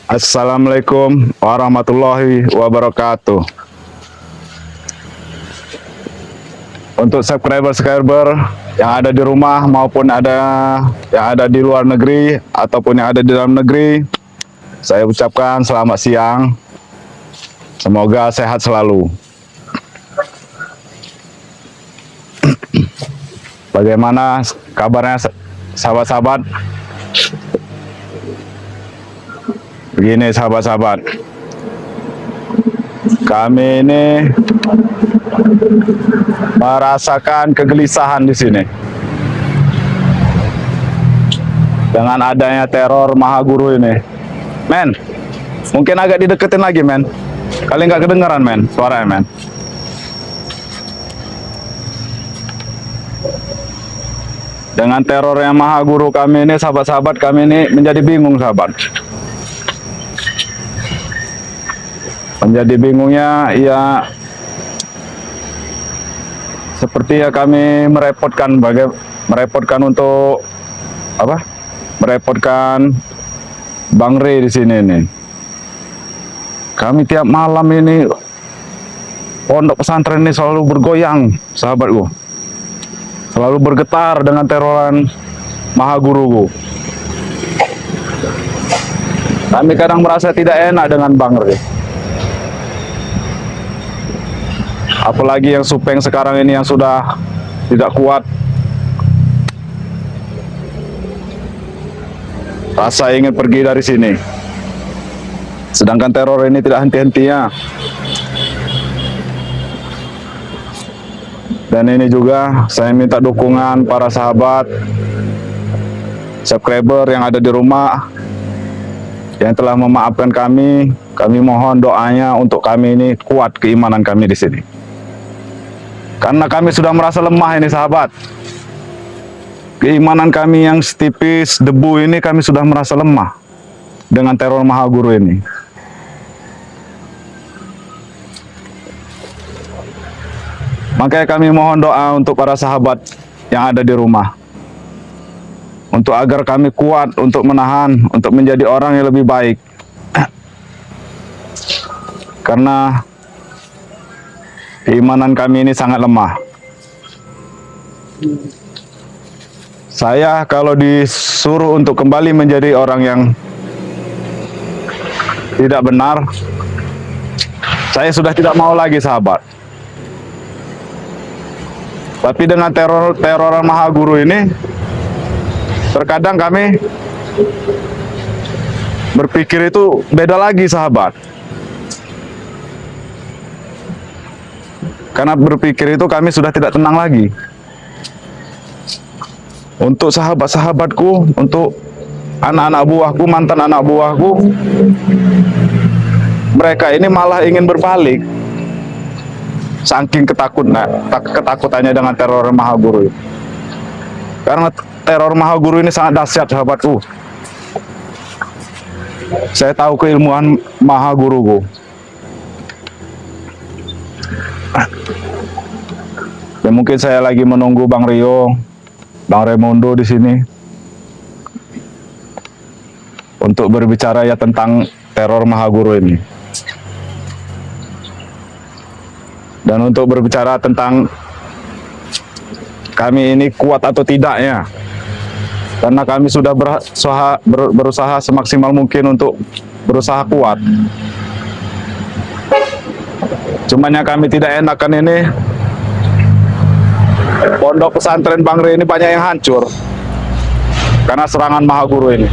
Assalamualaikum warahmatullahi wabarakatuh. Untuk subscriber yang ada di rumah maupun yang ada di luar negeri ataupun yang ada di dalam negeri, saya ucapkan selamat siang. Semoga sehat selalu. Bagaimana kabarnya sahabat-sahabat? Begini sahabat-sahabat, kami ini merasakan kegelisahan di sini dengan adanya teror Mahaguru ini. Men, mungkin agak dideketin lagi men, kali nggak kedengeran men suaranya men. Dengan teror yang Mahaguru kami ini, sahabat-sahabat, kami ini menjadi bingung sahabat. Menjadi bingungnya ya seperti ya kami merepotkan untuk apa? Merepotkan Bang Rey di sini nih. Kami tiap malam ini pondok pesantren ini selalu bergoyang, sahabatku. Selalu bergetar dengan teroran Mahaguru. Kami kadang merasa tidak enak dengan Bang Rey. Apalagi yang Supeng sekarang ini yang sudah tidak kuat. Rasa ingin pergi dari sini. Sedangkan teror ini tidak henti-hentinya. Dan ini juga saya minta dukungan para sahabat, subscriber yang ada di rumah, yang telah memaafkan kami. Kami mohon doanya untuk kami ini kuat keimanan kami di sini. Karena kami sudah merasa lemah ini sahabat. Keimanan kami yang setipis debu ini kami sudah merasa lemah dengan teror Mahaguru ini. Makanya kami mohon doa untuk para sahabat yang ada di rumah. Untuk agar kami kuat untuk menahan, untuk menjadi orang yang lebih baik. Karena keimanan kami ini sangat lemah. Saya kalau disuruh untuk kembali menjadi orang yang tidak benar, saya sudah tidak mau lagi sahabat. Tapi dengan teroran Mahaguru ini, terkadang kami berpikir itu beda lagi sahabat. Karena berpikir itu kami sudah tidak tenang lagi. Untuk sahabat-sahabatku, untuk anak-anak buahku, mantan anak buahku, mereka ini malah ingin berbalik. Saking ketakutannya dengan teror Mahaguru. Karena teror Mahaguru ini sangat dahsyat sahabatku. Saya tahu keilmuan Mahaguruku. Ya mungkin saya lagi menunggu Bang Rio, Bang Raimundo di sini untuk berbicara ya tentang teror Mahaguru ini. Dan untuk berbicara tentang kami ini kuat atau tidaknya. Karena kami sudah berusaha semaksimal mungkin untuk berusaha kuat. Cuman yang kami tidak enakan ini, pondok pesantren Bang Rey ini banyak yang hancur karena serangan Mahaguru ini.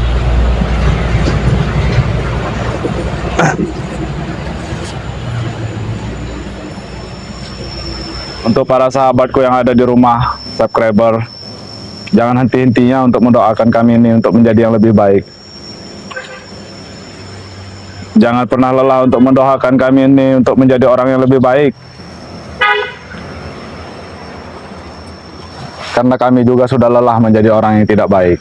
Untuk para sahabatku yang ada di rumah, subscriber, jangan henti-hentinya untuk mendoakan kami ini untuk menjadi yang lebih baik. Jangan pernah lelah untuk mendoakan kami ini untuk menjadi orang yang lebih baik. Karena kami juga sudah lelah menjadi orang yang tidak baik.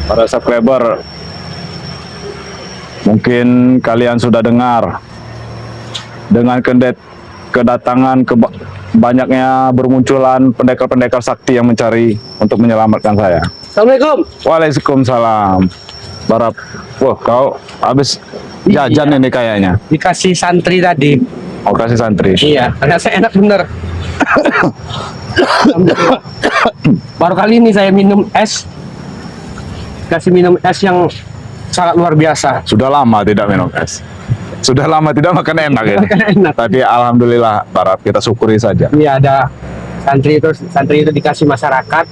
Para subscriber, mungkin kalian sudah dengar dengan kedatangan banyaknya bermunculan pendekar-pendekar sakti yang mencari untuk menyelamatkan saya. Assalamualaikum. Waalaikumsalam. Barap, wah kau habis jajan ini kayaknya. Dikasih santri tadi. Oh, kasih santri. Iya, rasanya enak bener. Baru kali ini saya minum es. Kasih minum es yang sangat luar biasa. Sudah lama tidak minum es. Sudah lama tidak makan enak ini. Makan enak. Tapi alhamdulillah Barap, kita syukuri saja. Iya, ada santri itu dikasih masyarakat,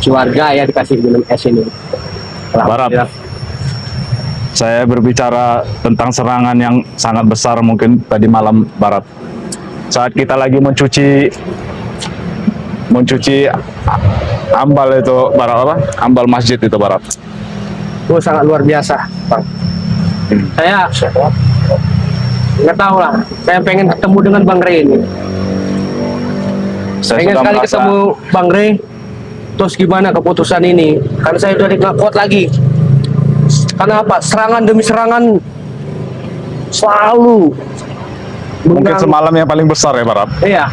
keluarga ya dikasih minum es ini. Barap, saya berbicara tentang serangan yang sangat besar mungkin tadi malam Barap. Saat kita lagi mencuci ambal itu Barap apa? Ambal masjid itu Barap. Itu sangat luar biasa, Bang. Saya nggak tahu lah. Saya pengen ketemu dengan Bang Rey ini. Saya Pengen sudah sekali merasa ketemu Bang Rey. Terus gimana keputusan ini? Karena saya udah nggak kuat lagi. Karena apa? Serangan demi serangan selalu. mungkin semalam yang paling besar ya Barap. Iya.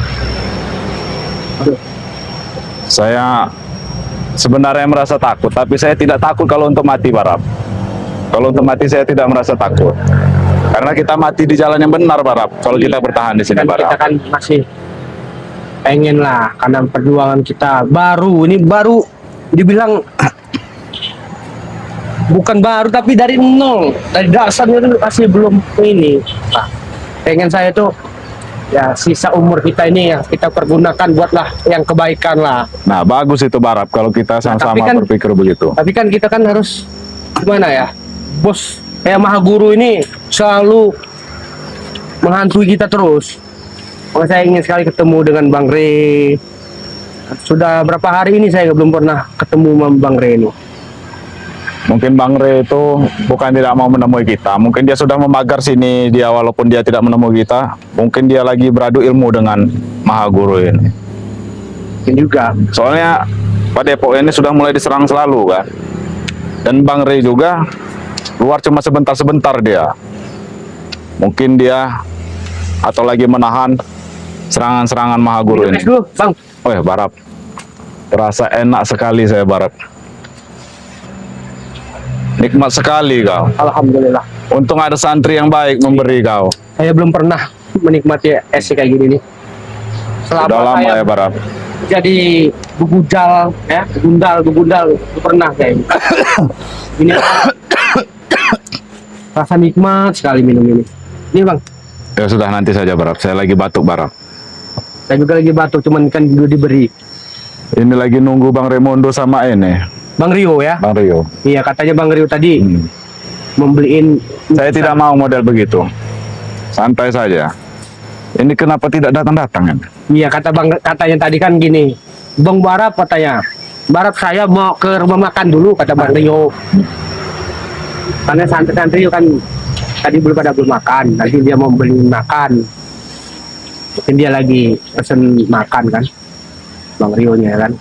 Saya sebenarnya merasa takut, tapi saya tidak takut kalau untuk mati Barap. Kalau untuk mati saya tidak merasa takut. Karena kita mati di jalan yang benar Barap. Kalau kita bertahan di sini Kan Barap. kita kan masih pengen lah, karena perjuangan kita baru dibilang bukan baru tapi dari nol, dari dasarnya itu masih belum ini. Nah, pengen saya tuh ya sisa umur kita ini yang kita pergunakan buatlah yang kebaikan lah. Nah, bagus itu Barap kalau kita sama-sama tapi kan- berpikir begitu. Tapi kan kita kan harus gimana ya, bos kayak Maha Guru ini selalu menghantui kita terus. Makanya saya ingin sekali ketemu dengan Bang Rey. Sudah berapa hari ini saya belum pernah ketemu sama Bang Rey ini. Mungkin Bang Rey itu bukan tidak mau menemui kita. Mungkin dia sudah memagar sini dia walaupun dia tidak menemui kita. Mungkin dia lagi beradu ilmu dengan Maha Guru ini. Mungkin juga. Soalnya Pak Depok ini sudah mulai diserang selalu kan. Dan Bang Rey juga keluar cuma sebentar-sebentar dia. Mungkin dia atau lagi menahan serangan-serangan Maha Guru Minum ini. es dulu, Bang. Oh ya Barap, terasa enak sekali saya Barap. Nikmat sekali kau. Alhamdulillah. Untung ada santri yang baik memberi kau. Saya belum pernah menikmati es kayak gini nih. Sudah lama saya ya Barap. jadi begundal, ya, begundal, itu pernah saya ini. Ini rasa nikmat sekali minum ini. Ini Bang, Ya sudah nanti saja Barap. Saya lagi batuk Barap. saya juga lagi batuk, cuman kan dulu diberi. Ini lagi nunggu Bang Remondo sama ini, Bang Rio ya? Bang Rio. Iya, katanya Bang Rio tadi Hmm. membeliin. Saya tidak mau model begitu. Santai saja. Ini kenapa tidak datang-datang kan? Iya, katanya tadi kan gini, Bang Barap katanya, Barap saya mau ke rumah makan dulu, kata Bang Rio. Karena santri-santri kan tadi belum makan, tadi dia mau beli makan. Mungkin dia lagi pesen makan kan, Bang Rio nya kan.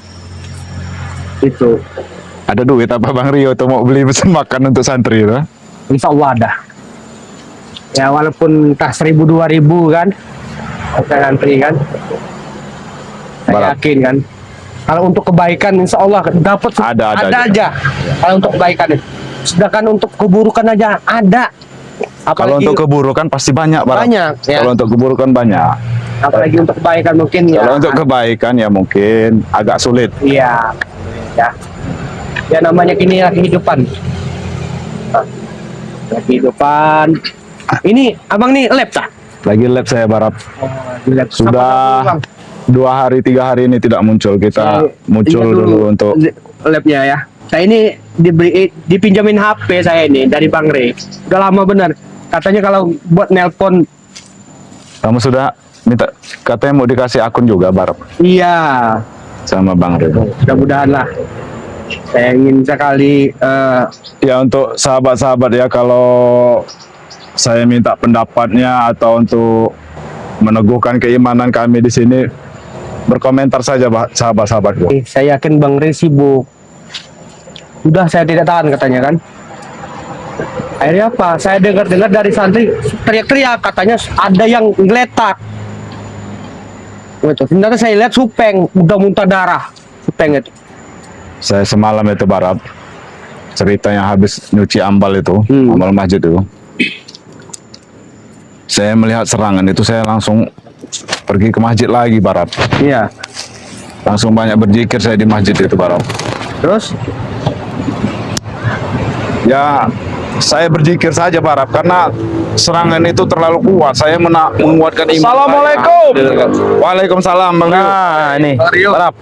Itu, Ada duit apa Bang Rio tuh mau beli pesan makan untuk santri itu? insya Allah ada. Ya walaupun entah 1.000 2.000 kan, kata santri kan. Saya Barap. yakin kan. Kalau untuk kebaikan insya Allah dapat Ada aja. Kalau untuk kebaikan, sedangkan untuk keburukan aja ada. Kalau untuk keburukan pasti banyak Barap. banyak ya. Kalau untuk keburukan banyak. Apalagi untuk kebaikan mungkin ya. Kalau untuk kebaikan ya mungkin agak sulit. Iya. Ya. Ya namanya gini ya kehidupan. Nah, kehidupan. Ini abang nih lab tak? Lagi lab saya Barap. Di lab. Sudah Apa, Bang? 2 hari 3 hari ini tidak muncul. Kita muncul Lihat dulu untuk labnya ya. Saya ini dipinjamin HP saya ini dari Bang Rey. Udah lama bener. Katanya kalau buat nelpon, kamu sudah minta katanya mau dikasih akun juga Barap iya. sama Bang Rey. Mudah-mudahan lah. Saya ingin sekali Ya untuk sahabat-sahabat ya kalau saya minta pendapatnya atau untuk meneguhkan keimanan kami di sini berkomentar saja sahabat-sahabatku. saya yakin Bang Rey sibuk. Udah saya tidak tahan katanya kan. Akhirnya apa? Saya dengar-dengar dari santri teriak-teriak, katanya ada yang ngeletak. Gitu. Ternyata saya lihat Supeng udah muntah darah. Supeng itu. Saya semalam itu Barab, ceritanya habis nyuci ambal itu, ambal masjid itu. Saya melihat serangan itu, saya langsung pergi ke masjid lagi Barab. Iya. Langsung banyak berzikir saya di masjid itu Barab. Terus? Ya, saya berzikir saja Barab, karena serangan itu terlalu kuat. Saya menguatkan iman. Assalamualaikum. saya. Waalaikumsalam Bang Rio. Nah, ini Barap.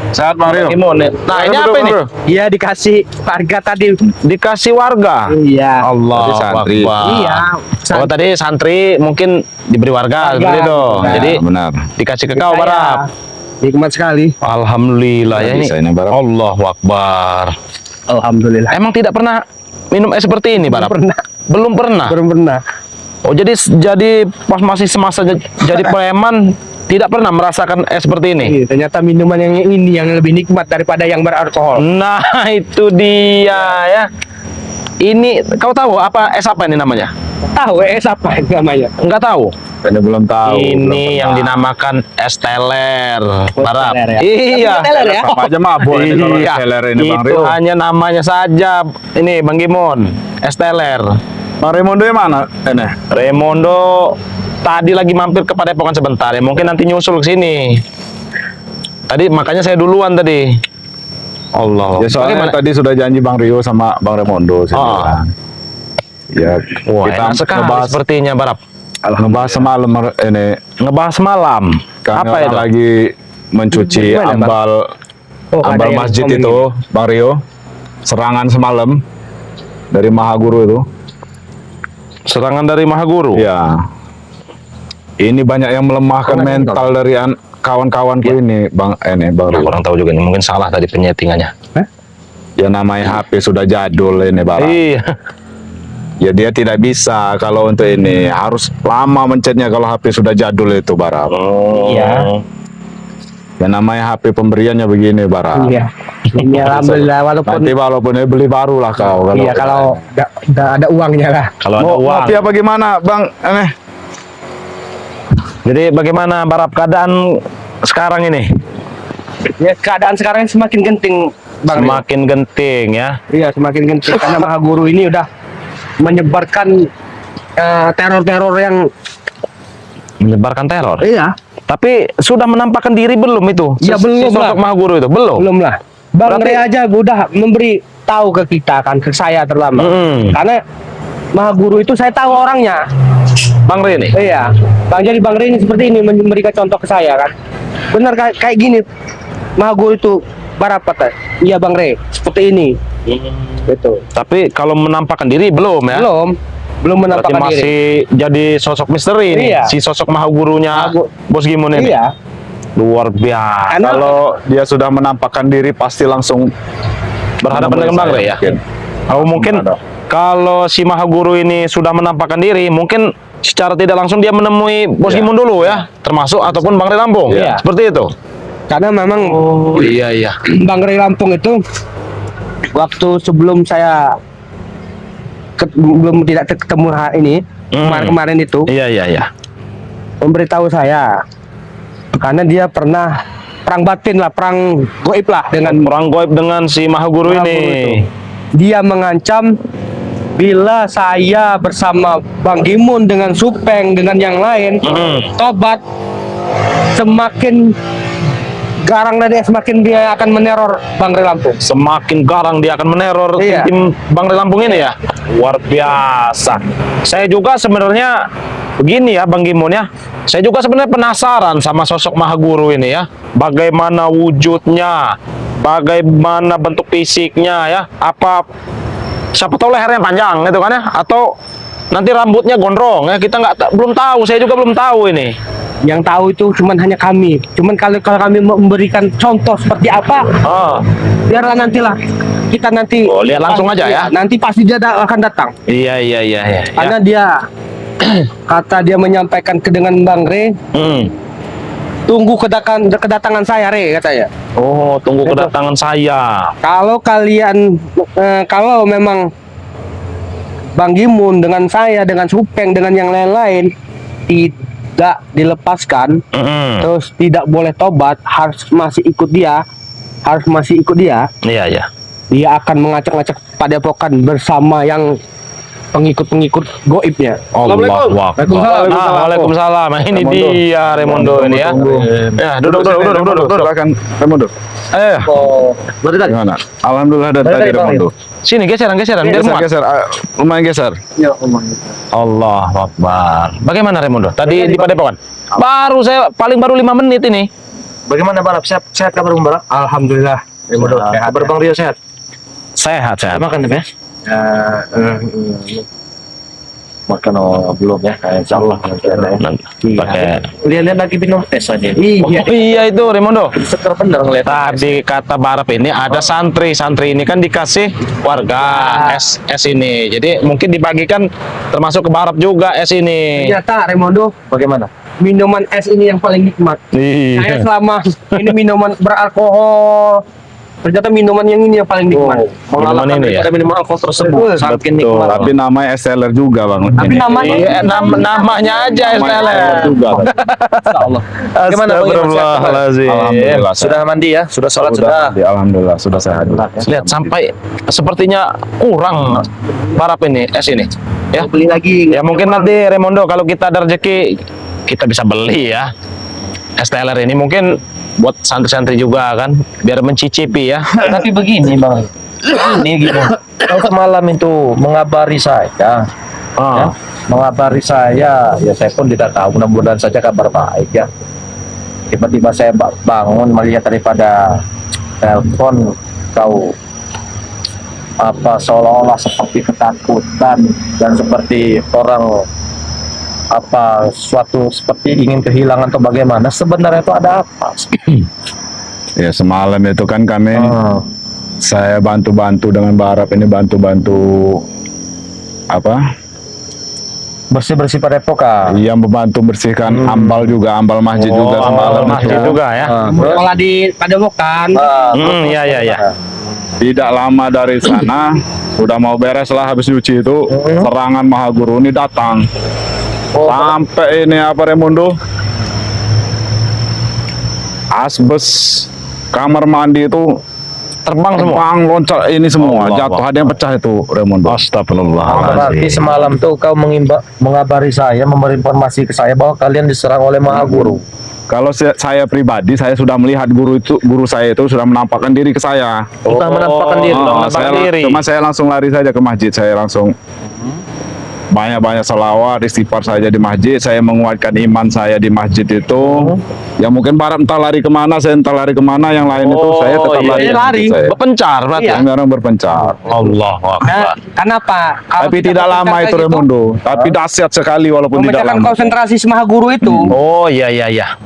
Sehat Bang Rio. Nah, ini apa ini? Iya, dikasih warga tadi. Dikasih warga. Iya. Allah Tadi santri. Akbar. Iya. Oh, tadi santri mungkin diberi warga, seperti itu. Benar. Jadi Benar. dikasih ke kau Barap. Nikmat sekali. Alhamdulillah ya ini. Bisa ini, Barap. Allahu Akbar. Alhamdulillah. Emang tidak pernah minum es seperti ini, Barap? Pernah. Belum pernah. Belum pernah. Oh, jadi pas masih semasa jadi preman tidak pernah merasakan es seperti ini. Iya, ternyata minuman yang ini yang lebih nikmat daripada yang beralkohol. Nah, itu dia ya. Ini kau tahu apa es apa ini namanya? Tahu apa namanya? Enggak tahu. Ini belum tahu. belum Ini yang pernah. dinamakan es teler, Oh, Barap. teler ya? Iya. Tapi teler ya? Sama aja mabuk ini kalau Iya. teler ini Bang Itu Rio. hanya namanya saja. Ini Bang Gimon, es teler. Bang Raimondo yang mana? Ini. Raimondo tadi lagi mampir ke Padepokan sebentar ya. Mungkin nanti nyusul ke sini. Tadi makanya saya duluan tadi. Allah. Ya soalnya Bagaimana? tadi sudah janji Bang Rio sama Bang Raimondo. saya Oh. bilang. Ya, Wah, kita enak sekali ngebahas, sepertinya, Barap. ngebahas semalam ini. Ngebahas malam. Kami Apa orang itu? lagi mencuci Gimana, Bang? ambal Oh, ada ambal yang masjid ngomongin. itu, Bang Rio. Serangan semalam dari Mahaguru itu. Serangan dari Mahaguru. Ya. Ini banyak yang melemahkan mental dari kawan-kawanku ini, Bang Bang Nah, Rio. kurang tahu juga nih. Mungkin salah tadi penyetingannya. Ya namanya HP sudah jadul ini, Bang. Iya. Ya dia tidak bisa kalau untuk ini harus lama mencetnya kalau HP sudah jadul itu Barap. Oh. Iya. Ya namanya HP pemberiannya begini Barap. Iya. Ini alhamdulillah walaupun Nanti walaupun belih baru lah kau. iya kalau ada uangnya lah. Kalau ada mau uang. kopi apa gimana Bang? Jadi bagaimana Barap keadaan sekarang ini? Ya keadaan sekarang semakin genting, Bang. Semakin genting ya. Iya, semakin genting karena Maha Guru ini udah menyebarkan teror-teror yang Menyebarkan teror. iya, Tapi sudah menampakkan diri belum itu? Ya, belum Sosok lah. Maha Guru itu belum. belum lah. Bang Berarti- Rey aja udah memberi tahu ke kita kan, ke saya terutama. Karena Maha Guru itu saya tahu orangnya. Bang Rey nih. Iya. Jadi Bang Rey ini seperti ini memberikan contoh ke saya kan. Benar kayak gini. Maha Guru itu barapat. Iya Bang Rey, seperti ini. Gitu. Tapi kalau menampakkan diri belum ya? Belum Berarti menampakkan diri. masih jadi sosok misteri nih. Iya. Si sosok Maha Gurunya Maha Gu- Bos Gimon ini. Iya. Luar biasa. Karena Kalau dia sudah menampakkan diri pasti langsung Berhadapan dengan Bang Rey ya? mungkin. Oh, mungkin Ada. kalau si Maha Guru ini sudah menampakkan diri, mungkin secara tidak langsung dia menemui Bos Iya. Gimon dulu ya, termasuk ataupun Bang Rey Lampung. Iya. Seperti itu. Karena memang Oh iya iya. Bang Rey Lampung itu waktu sebelum saya belum tidak ketemu ini kemarin itu Iya iya iya. memberitahu saya karena dia pernah perang batin lah, perang goib lah dengan Perang goib dengan si Maha Guru Maha ini. Guru itu. Dia mengancam bila saya bersama Bang Gimun dengan Supeng dengan yang lain tobat, semakin garang dan dia semakin dia akan meneror Bang Rey Lampung. Semakin garang dia akan meneror Iya. tim Bang Rey Lampung ini ya. Luar biasa. Saya juga sebenarnya begini ya Bang Gimon ya. Saya juga sebenarnya penasaran sama sosok Maha Guru ini ya. Bagaimana wujudnya, bagaimana bentuk fisiknya ya. Apa siapa tahu lehernya panjang gitu kan ya, atau nanti rambutnya gondrong ya. Kita belum tahu. Saya juga belum tahu ini. Yang tahu itu cuman hanya kami. Cuman kalau kami memberikan contoh seperti apa, Oh, biarlah nantilah kita nanti. Oh, lihat langsung aja ya. Nanti pasti dia akan datang. iya iya iya iya. Karena dia kata dia menyampaikan ke dengan Bang Rey, tunggu kedatangan saya Rey katanya. Oh, tunggu Itu. kedatangan saya. Kalau kalian kalau memang Bang Gimun dengan saya, dengan Supeng, dengan yang lain-lain tidak dilepaskan, terus tidak boleh tobat, harus masih ikut dia, Iya, iya. dia akan mengacak-ngacak padepokan bersama yang pengikut-pengikut goibnya. Allahu Akbar. Waalaikumsalam. Ini Raimondo. dia Raimondo ini ya. Ya, duduk. Silakan Raimondo. Gimana? Alhamdulillah dari tadi Raimondo. Sini geseran biar muat. Geser, lumayan geser. Allahu Akbar. Bagaimana Raimondo? Tadi di Padepokan? Baru 5 menit ini. Bagaimana Bang? Sehat kabar Bang Barak? Alhamdulillah. Sehat. Kabar Bang Rio sehat? Sehat. Makan ya? Makan belum ya? Insya Allah nanti ada ya. Pakai. Lihat lagi minum es aja. Oh, iya itu Raimondo. Seker bener ngeliat. Tadi kata Barap ini ada santri ini kan dikasih warga es ini. Jadi mungkin dibagikan termasuk ke Barap juga es ini. Ternyata Raimondo, Bagaimana? minuman es ini yang paling nikmat. Saya Iya. selama ini minuman beralkohol, ternyata minuman yang ini yang paling nikmat. Minuman ini ya. Ada minuman alkohol tersebut. Saking Betul. nikmat. Tapi namanya es teler juga bang. Tapi namanya Iya, namanya aja es Namanya teler. teler juga. Bang. Insya Allah. Gimana Bang Rio? Sehat kabar? Alhamdulillah. Sudah mandi ya? Sudah sholat sudah? Alhamdulillah sudah sehat. Lihat sampai sepertinya kurang Barap ini es ini. Ya. beli lagi. Ya mungkin nanti Raimondo kalau kita ada rezeki kita bisa beli ya. Es teler ini mungkin buat santri-santri juga kan biar mencicipi ya. Tapi begini Bang, ini gini, kau semalam itu mengabari saya, ya, mengabari saya, ya saya pun tidak tahu, mudah-mudahan saja kabar baik ya. Tiba-tiba saya bangun melihat daripada telepon kau seolah-olah seperti ketakutan dan seperti orang suatu seperti ingin kehilangan atau bagaimana. Sebenarnya itu ada apa? Ya semalam itu kan kami saya bantu-bantu dengan Barap ini bantu-bantu Bersih-bersih padepokan. yang membantu bersihkan ambal masjid juga semalam Masjid itu. juga ya. Kalau di Padepokan, Iya. Tidak lama dari sana udah mau beres lah habis nyuci itu serangan Maha Guru ini datang. Sampai ini Raimondo, asbes kamar mandi itu terbang loncat ini semua Allah jatuh, ada yang pecah itu Raimondo. Astagfirullahaladzim. Berarti semalam tuh kau mengabari saya, memberi informasi ke saya bahwa kalian diserang oleh Maha Guru. Kalau saya pribadi saya sudah melihat guru saya itu sudah menampakkan diri ke saya. Sudah menampakkan diri. Cuma saya langsung lari saja ke masjid, saya langsung banyak-banyak salawat, istighfar saja di masjid. Saya menguatkan iman saya di masjid itu. Ya mungkin Barap entah lari kemana, saya entah lari kemana, yang lain itu saya tetap iya, lari. iya, lari. Saya. Berpencar berarti. Kami orang berpencar. Allahu Akbar. Kenapa? Kalau Tapi kita tidak lama berpencar itu kayak gitu, Raimondo. Tapi dahsyat sekali walaupun tidak memecahkan lama. konsentrasi Maha Guru itu. Oh iya.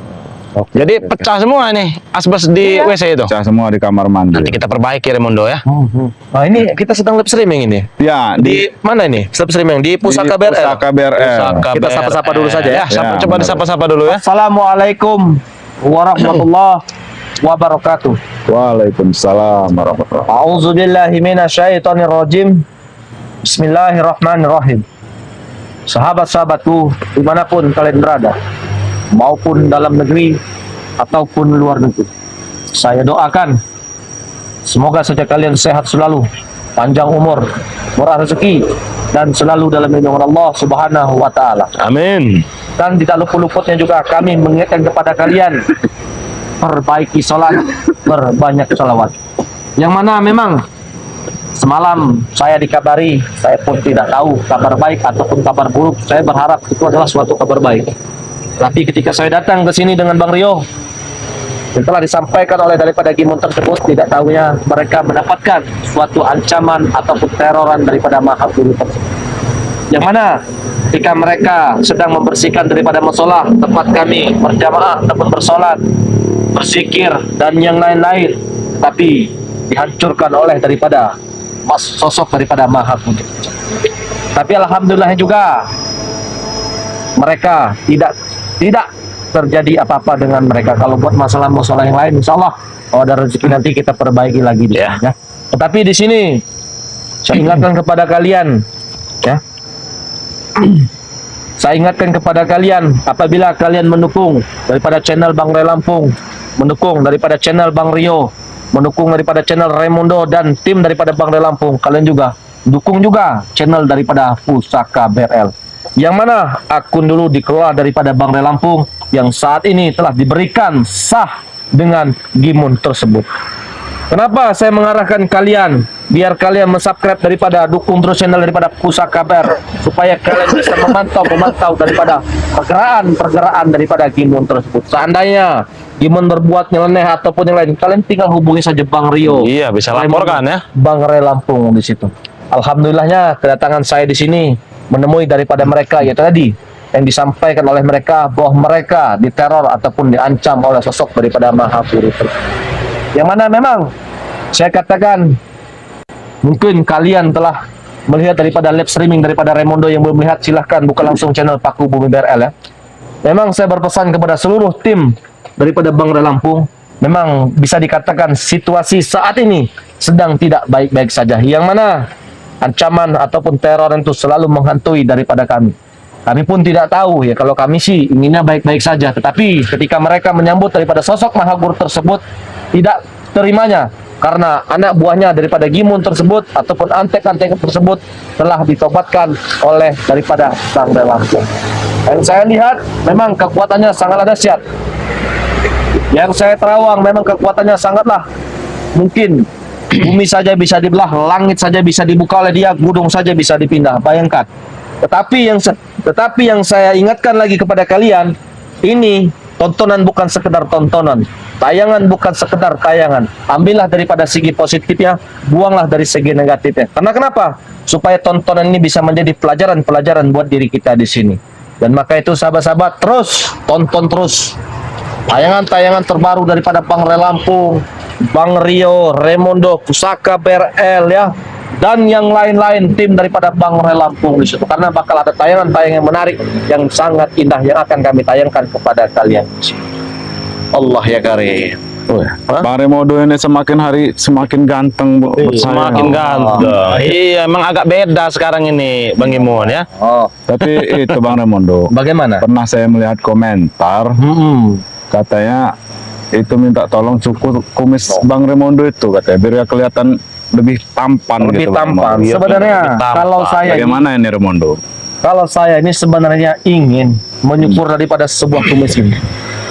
Jadi pecah semua nih asbes di WC itu. Pecah semua di kamar mandi. Nanti kita perbaiki Raimondo ya. Nah ini kita sedang live streaming ini. Ya, Di mana ini? Live streaming di Pusaka di BRL. Pusaka BRL. Kita sapa-sapa dulu saja ya. Coba disapa-sapa dulu ya. Assalamualaikum warahmatullahi wabarakatuh. Waalaikumsalam warahmatullahi. A'udzubillahi minasyaitonirrajim. Bismillahirrahmanirrahim. Sahabat-sahabatku dimanapun kalian berada, maupun dalam negeri ataupun luar negeri, saya doakan semoga saja kalian sehat selalu, panjang umur, murah rezeki, dan selalu dalam lindungan Allah Subhanahu wa Ta'ala. Amin. Dan tidak luput-luputnya juga kami mengingatkan kepada kalian, perbaiki sholat, berbanyak sholawat. Yang mana memang semalam saya dikabari, saya pun tidak tahu kabar baik ataupun kabar buruk. Saya berharap itu adalah suatu kabar baik. Tapi ketika saya datang ke sini dengan Bang Rio, yang telah disampaikan oleh daripada Gimun tersebut, tidak tahunya mereka mendapatkan suatu ancaman ataupun teroran daripada Maha Guru tersebut. Yang mana ketika mereka sedang membersihkan daripada musola tempat kami berjamaah ataupun bersolat, berzikir dan yang lain-lain, tapi dihancurkan oleh daripada sosok daripada Maha Guru. Tapi alhamdulillah juga mereka tidak terjadi apa-apa dengan mereka. Kalau buat masalah-masalah yang lain, insya Allah kalau ada rezeki nanti kita perbaiki lagi ya. Tetapi di sini saya ingatkan kepada kalian, Ya. Saya ingatkan kepada kalian, apabila kalian mendukung daripada channel Bang Ray Lampung, mendukung daripada channel Bang Rio, mendukung daripada channel Raimundo dan tim daripada Bang Ray Lampung, kalian juga dukung juga channel daripada Pusaka BRL. Yang mana akun dulu dikelola daripada Bang Ray Lampung yang saat ini telah diberikan sah dengan Gimun tersebut. Kenapa saya mengarahkan kalian biar kalian mensubscribe daripada dukung terus channel daripada Pusaka BR supaya kalian bisa memantau daripada pergerakan daripada Gimun tersebut. Seandainya Gimun berbuat nyeleneh ataupun yang lain, kalian tinggal hubungi saja Bang Rio. Iya, bisa laporkan ya. Bang Ray Lampung di situ. Alhamdulillahnya kedatangan saya di sini menemui daripada mereka yaitu tadi yang disampaikan oleh mereka bahwa mereka diteror ataupun diancam oleh sosok daripada Maha Guru. Yang mana memang saya katakan mungkin kalian telah melihat daripada live streaming daripada Raimundo. Yang belum melihat silahkan buka langsung channel Paku Bumi BRL ya. Memang saya berpesan kepada seluruh tim daripada Bang Ray Lampung, memang bisa dikatakan situasi saat ini sedang tidak baik-baik saja, yang mana ancaman ataupun teror itu selalu menghantui daripada kami. Kami pun tidak tahu ya, kalau kami sih inginnya baik-baik saja, tetapi ketika mereka menyambut daripada sosok Maha Guru tersebut, tidak terimanya karena anak buahnya daripada Gimun tersebut ataupun antek-antek tersebut telah ditobatkan oleh daripada Bang Ray Lampung. Yang saya lihat memang kekuatannya sangatlah dahsyat. Yang saya terawang memang kekuatannya sangatlah mungkin bumi saja bisa dibelah, langit saja bisa dibuka oleh dia, gunung saja bisa dipindah. Bayangkan. Tetapi yang saya ingatkan lagi kepada kalian, ini tontonan bukan sekedar tontonan, tayangan bukan sekedar tayangan. Ambillah daripada segi positifnya, buanglah dari segi negatifnya. Karena kenapa? Supaya tontonan ini bisa menjadi pelajaran-pelajaran buat diri kita di sini. Dan maka itu sahabat-sahabat, terus tonton terus tayangan-tayangan terbaru daripada Bang Ray Lampung, Bang Rio, Raimundo, Pusaka BRL ya, dan yang lain-lain tim daripada Bang Ray Lampung di situ, karena bakal ada tayangan-tayangan yang menarik yang sangat indah yang akan kami tayangkan kepada kalian. Allah ya karim. Bang Raimundo ini semakin hari semakin ganteng, Bu. Semakin ganteng. Iya, emang agak beda sekarang ini Bang Gimun ya. Oh, Tapi itu Bang Raimundo, bagaimana? pernah saya melihat komentar katanya itu minta tolong cukur kumis Bang Raimundo itu, katanya biar ya kelihatan lebih tampan Lebih gitu, Bang tampan. Raimundo. Iya, Sebenarnya lebih tampan. kalau saya ini, Bagaimana ini Raimundo? kalau saya ini sebenarnya ingin menyukur daripada sebuah kumis ini.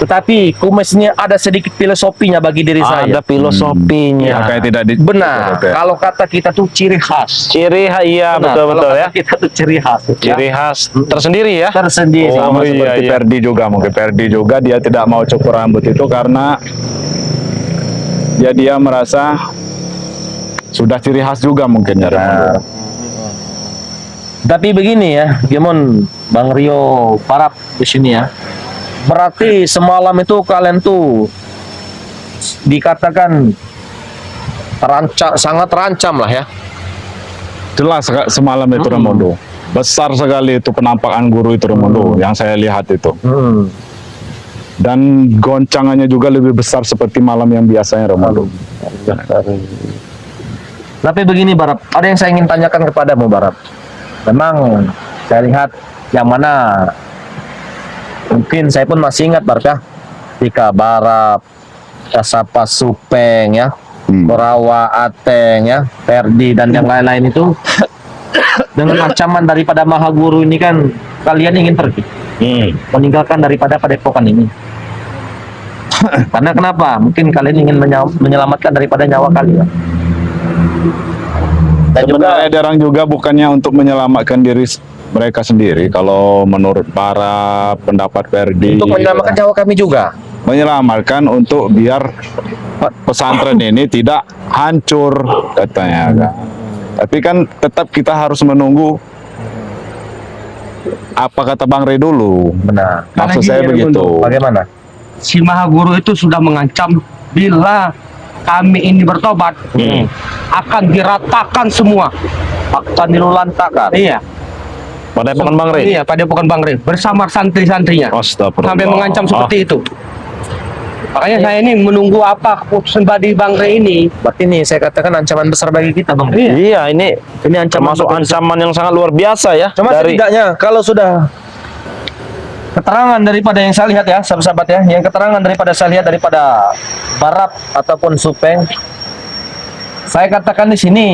Tetapi kumisnya ada sedikit filosofinya bagi diri saya. Ada filosofinya. Ya, kayak tidak di Benar. Kalau kata kita tuh ciri khas. Ciri khas, iya Benar, betul-betul kalau ya. kata kita tuh ciri khas. Ciri khas tersendiri ya. Tersendiri. Oh, Sama iya, seperti iya. Ferdi juga, mungkin Ferdi juga dia tidak mau cukur rambut itu karena dia merasa sudah ciri khas juga mungkin ya Raimundo. Tapi begini ya, Gimun, Bang Rio, Parap di sini ya. Berarti semalam itu kalian tuh dikatakan sangat terancam lah ya. Jelas semalam itu Raimundo. Besar sekali itu penampakan guru itu Raimundo yang saya lihat itu. Dan goncangannya juga lebih besar seperti malam yang biasanya Raimundo. Tapi begini Barap, ada yang saya ingin tanyakan kepadamu Barap. Memang saya lihat yang mana mungkin saya pun masih ingat Barap ya, ketika Barap, Kasapa Supeng ya, Korawa Ateng ya, Ferdi dan yang lain-lain itu dengan ancaman daripada Maha Guru ini kan kalian ingin pergi meninggalkan daripada padepokan ini. Karena kenapa? Mungkin kalian ingin menyelamatkan daripada nyawa kalian. Dan juga Sebenarnya derang juga bukannya untuk menyelamatkan diri mereka sendiri. Kalau menurut para pendapat Ferdi, untuk menyelamatkan nyawa kami juga. menyelamatkan untuk biar pesantren ini tidak hancur katanya kan. Tapi kan tetap kita harus menunggu apa kata Bang Ray dulu. Benar. Maksud saya Karena gini, begitu. Bagaimana? Si Maha Guru itu sudah mengancam bila kami ini bertobat akan diratakan semua. Akan dilulantakan. Iya. Pada Padepokan Bang Ray. Iya, pada Padepokan Bang Ray bersama santri-santrinya. Astagfirullah. Sampai mengancam seperti itu. Makanya saya ini menunggu apa keputusan dari Bang Rey ini. Berarti ini saya katakan ancaman besar bagi kita, Bang. Iya, ini ancaman termasuk besar. ancaman yang sangat luar biasa ya. Cuma setidaknya kalau sudah keterangan daripada yang saya lihat ya, sahabat-sahabat ya, yang keterangan daripada saya lihat daripada Barap ataupun Supeng, saya katakan di sini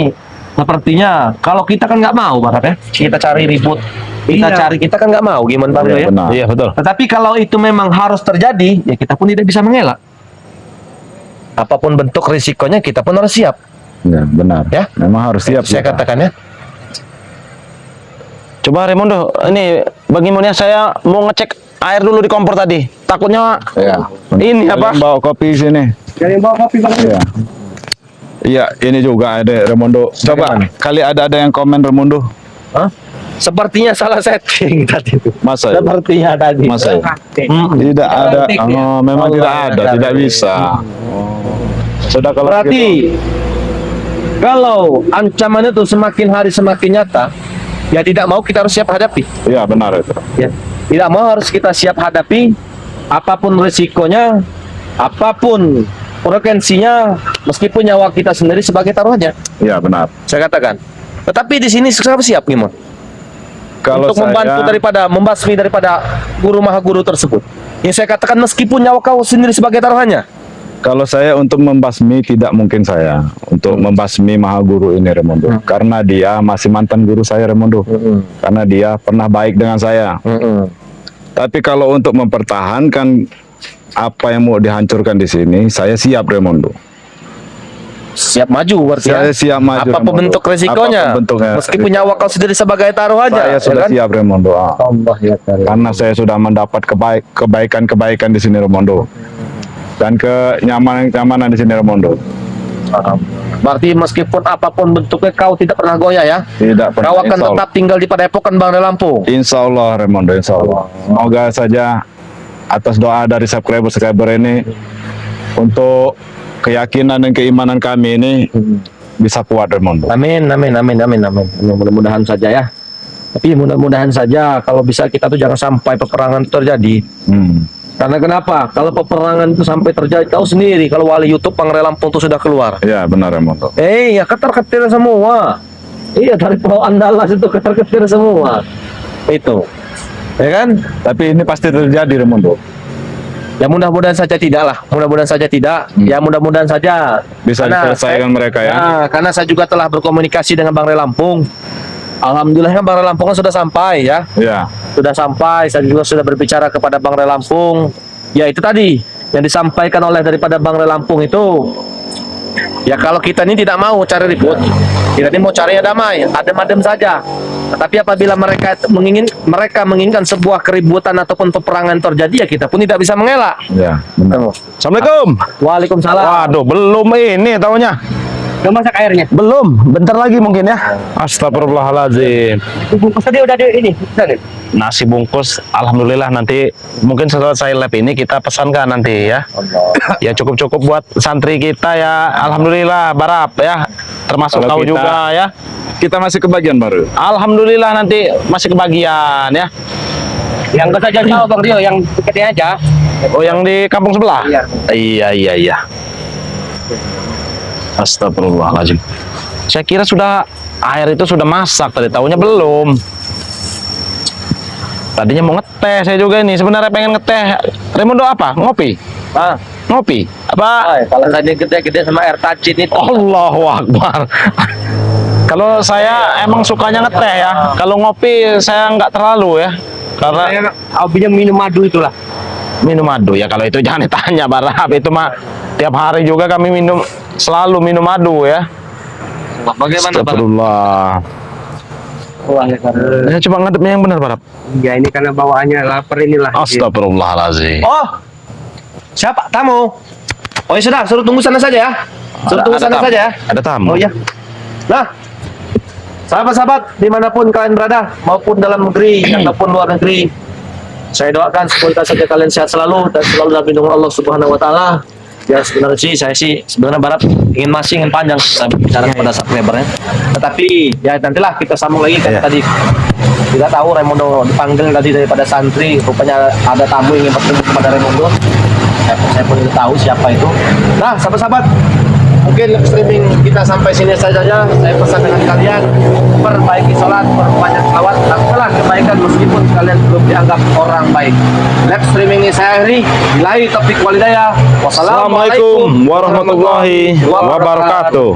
sepertinya kalau kita kan nggak mau Barap ya, kita cari ribut, kita kan nggak mau gimana Bang Iya, ya. benar. Iya, betul. Tetapi kalau itu memang harus terjadi, ya kita pun tidak bisa mengelak. Apapun bentuk risikonya kita pun harus siap. Ya, benar. Ya. Memang harus siap. Saya kita. katakan ya. Coba Raimundo, ini bagaimana saya mau ngecek air dulu di kompor tadi. Takutnya Ya. ini apa? Kalian bawa kopi sini. Jadi bawa kopi Bang. Iya. Iya, ini juga ada Remondo. Coba kali ada yang komen Remondo. Hah? Sepertinya salah setting tadi itu. Masa ya? Sepertinya tadi. Masa ya? Tidak ada. Oh, memang tidak ada, tidak bisa. Sudah kalau Berarti kalau ancaman itu semakin hari semakin nyata, ya tidak mau kita harus siap hadapi. gitu. Iya, benar itu. Ya. Tidak mau harus kita siap hadapi apapun risikonya, apapun frekuensinya, meskipun nyawa kita sendiri sebagai taruhannya. Iya, benar. Saya katakan. Tetapi di sini siap Gimon Kalau untuk membantu membasmi daripada guru maha guru tersebut. Yang saya katakan meskipun nyawa kau sendiri sebagai taruhannya. Kalau saya untuk membasmi tidak mungkin saya untuk membasmi Maha Guru ini Remondo, karena dia masih mantan guru saya Remondo, karena dia pernah baik dengan saya. Tapi kalau untuk mempertahankan apa yang mau dihancurkan di sini, saya siap Remondo. Siap maju berarti Saya ya. siap maju. Apapun Remondo. bentuk resikonya, Apapun bentuknya. meskipun nyawa kau sendiri sebagai taruhannya. Saya sudah kan? siap Remondo. Allah ya Karena saya sudah mendapat kebaikan-kebaikan di sini Remondo. Dan kenyamanan di sini Remondo. Berarti meskipun apapun bentuknya kau tidak pernah goyah ya. Tidak pernah. Kau akan insya Allah. tetap tinggal di Padepokan Bang Lampung. Insya Allah Remondo, insya Allah. Semoga saja atas doa dari subscriber ini untuk keyakinan dan keimanan kami ini bisa kuat Remondo. Amin. Mudah-mudahan saja ya. Tapi mudah-mudahan saja kalau bisa kita tuh jangan sampai peperangan terjadi. Karena kenapa? Kalau peperangan itu sampai terjadi, tahu sendiri kalau wali YouTube Bang Lampung itu sudah keluar. Ya benar Remondo. Ya ketar-ketir semua. Iya dari Pulau Andalas itu ketar-ketir semua. Itu. Ya kan? Tapi ini pasti terjadi Remondo. Ya mudah-mudahan saja tidak lah. Mudah-mudahan saja tidak. Ya mudah-mudahan saja Bisa diselesaikan mereka ya. Karena saya juga telah berkomunikasi dengan Bang Lampung. Alhamdulillah kan Bang Lampung kan sudah sampai ya. Ya. Sudah sampai, saya juga sudah berbicara kepada Bang Lampung. Ya itu tadi yang disampaikan oleh daripada Bang Lampung itu. Ya kalau kita ini tidak mau cari ribut, kita ini mau cari damai, adem-adem saja. Tetapi apabila mereka menginginkan sebuah keributan ataupun peperangan terjadi, ya kita pun tidak bisa mengelak. Ya. Benar. Assalamualaikum. Waalaikumsalam. Waduh, belum ini taunya. Udah masak airnya. Belum, bentar lagi mungkin ya. Astagfirullahaladzim. Bungkus tadi udah ada ini. Udah nih. Nasi bungkus, alhamdulillah nanti mungkin setelah saya live ini kita pesankan nanti ya. Ya cukup-cukup buat santri kita ya. Alhamdulillah Barap ya. Termasuk Kalau kau kita- juga ya. Kita masih kebagian baru. Alhamdulillah nanti masih kebagian ya. Yang gak saja jauh Bang Rio, yang dekatnya aja. Oh yang di kampung sebelah? Iya. Iya. Astagfirullahaladzim. Saya kira sudah air itu sudah masak tadi, tahunya belum. Tadinya mau ngeteh saya juga ini, sebenarnya pengen ngeteh. Raimundo apa? Ngopi? Ngopi? Apa? Kalau tadi gede-gede sama air tajin itu. Allahu Akbar. Kalau saya emang sukanya ngeteh ya. Kalau ngopi saya nggak terlalu ya. Karena Saya hobinya minum madu itulah. minum madu ya, kalau itu jangan ditanya Barap, itu mah tiap hari juga kami selalu minum madu ya. Bagaimana Bang? Astagfirullah. Wah, ya karena Ya, coba ngadepnya yang benar Barap. ya ini karena bawaannya lapar inilah. Astagfirullahaladzim. Oh, siapa? Tamu. Oh ya sudah, suruh tunggu sana saja ya. Suruh tunggu sana tamu. saja ya. Ada tamu. Oh ya. Nah, sahabat-sahabat dimanapun kalian berada, maupun dalam negeri ataupun luar negeri, saya doakan semoga saja kalian sehat selalu dan selalu dalam lindungan Allah Subhanahu Wa Taala. Ya sebenarnya sih saya sih sebenarnya Barat ingin panjang saya bicara kepada subscribernya. Tetapi ya nantilah kita sambung lagi kan tadi kita tahu Raimundo dipanggil tadi daripada santri, rupanya ada tamu yang ingin bertemu kepada Raimundo. Saya pun tidak tahu siapa itu. Nah, sahabat-sahabat, mungkin live streaming kita sampai sini saja. Saya pesan dengan kalian, perbaiki sholat, perbanyak selawat, lakukanlah kebaikan meskipun kalian belum dianggap orang baik. Live streaming ini saya akhiri. Billahi taufiq wal hidayah. Assalamualaikum warahmatullahi wabarakatuh.